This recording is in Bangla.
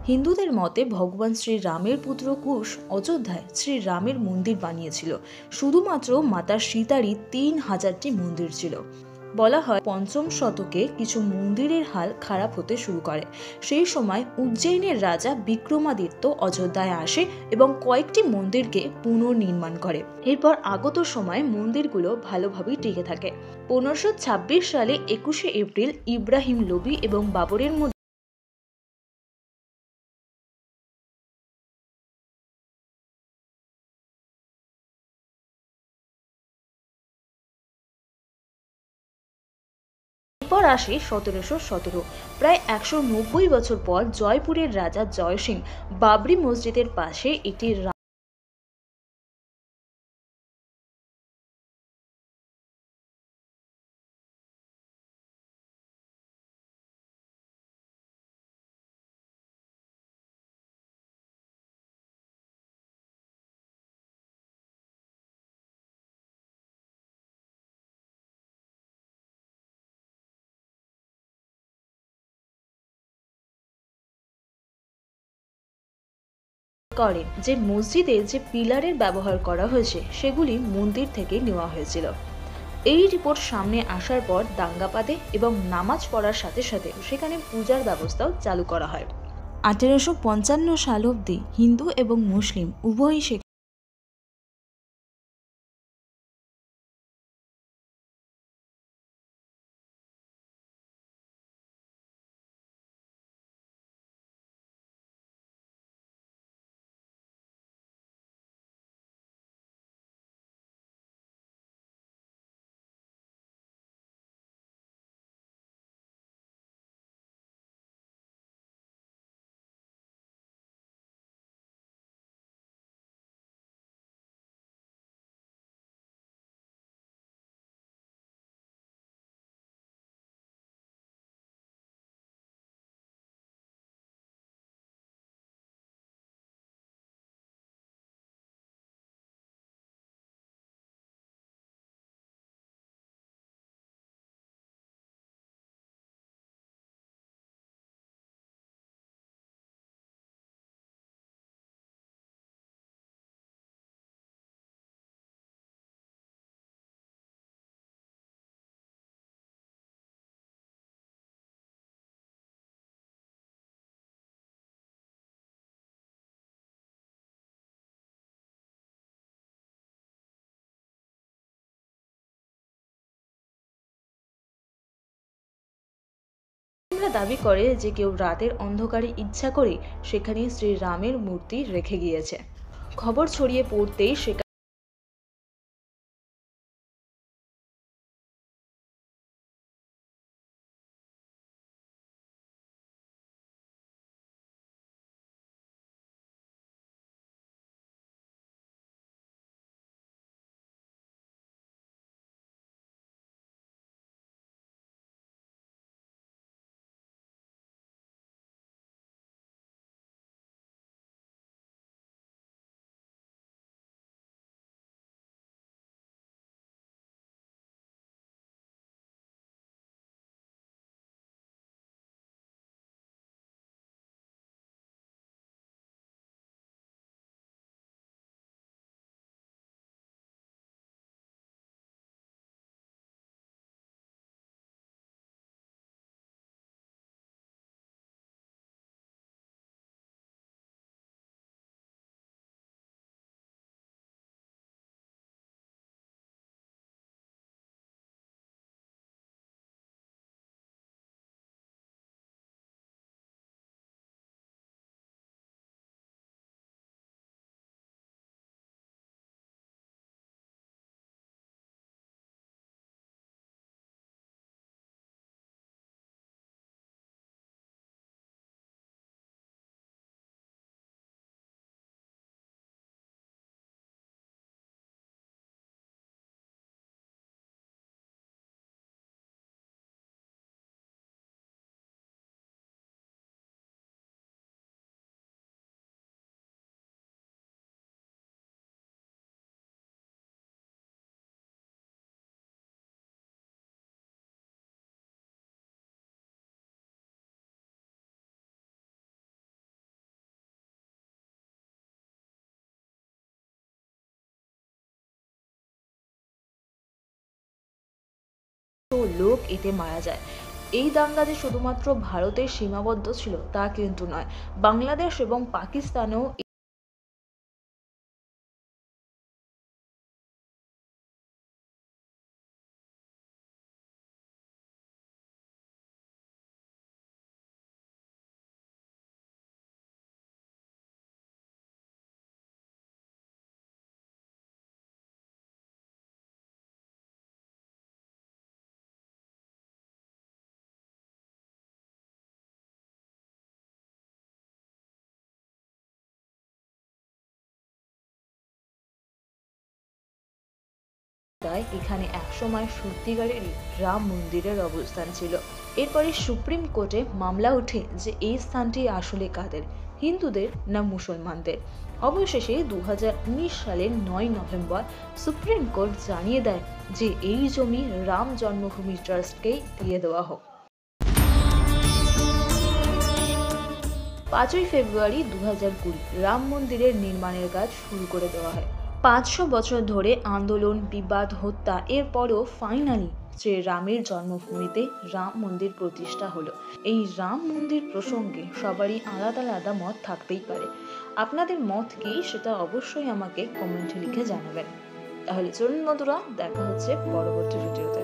হিন্দুদের মতে ভগবান শ্রীরামের পুত্র কুশ অযোধ্যায় শ্রীরামের মন্দির বানিয়েছিল। শুধুমাত্র মাতা সীতারই ৩,০০০টি মন্দির ছিল। বলা হয় পঞ্চম শতকে কিছু মন্দিরের হাল খারাপ হতে শুরু করে। সেই সময় উজ্জয়িনের রাজা বিক্রমাদিত্য অযোধ্যায় আসে এবং কয়েকটি মন্দিরকে পুনর্নির্মাণ করে। এরপর আগত সময়ে মন্দিরগুলো ভালোভাবেই টিকে থাকে। ১৫২৬ সালে ২১শে এপ্রিল ইব্রাহিম লোদি এবং বাবরের মধ্যে এরপর আসে ১৭১৭। প্রায় ১৯০ বছর পর জয়পুরের রাজা জয় সিং বাবরি মসজিদের পাশে একটি করেন যে মসজিদে যে পিলারের ব্যবহার করা হয়েছে সেগুলি মন্দির থেকে নেওয়া হয়েছিল। এই রিপোর্ট সামনে আসার পর দাঙ্গা বাঁধে এবং নামাজ পড়ার সাথে সাথে সেখানে পূজার ব্যবস্থাও চালু করা হয়। ১৮৫৫ সাল অবধি হিন্দু এবং মুসলিম উভয়ই দাবি করে যে কেউ রাতের অন্ধকারে ইচ্ছা করে সেখানে শ্রীরামের মূর্তি রেখে গিয়েছে। খবর ছড়িয়ে পড়তেই সেখানে লোক এতে মারা যায়। এই দাঙ্গা যে শুধুমাত্র ভারতের সীমাবদ্ধ ছিল তা কিন্তু নয়, বাংলাদেশ এবং পাকিস্তানেও এখানে একসময় সত্যিকারেরই রাম মন্দিরের অবস্থান ছিল। এরপরে সুপ্রিম কোর্টে মামলা ওঠে যে এই স্থানটি আসলে কাদের, হিন্দুদের না মুসলমানদের। অবশেষে 2019 সালের 9 নভেম্বর সুপ্রিম কোর্ট জানিয়ে দেয় যে এই জমি রাম জন্মভূমি ট্রাস্টকেই দিয়ে দেওয়া হোক। 5ই ফেব্রুয়ারি 2020 রাম মন্দিরের নির্মাণের কাজ শুরু করে দেওয়া হয়। 500 বছর ধরে আন্দোলন, বিবাদ, হত্যা, এরপরও ফাইনালি শ্রী রামের জন্মভূমিতে রাম মন্দির প্রতিষ্ঠা হলো। এই রাম মন্দির প্রসঙ্গে সবারই আলাদা আলাদা মত থাকতেই পারে। আপনাদের মত কি সেটা অবশ্যই আমাকে কমেন্টে লিখে জানাবেন। তাহলে চলুন বন্ধুরা, দেখা হচ্ছে পরবর্তী ভিডিওতে।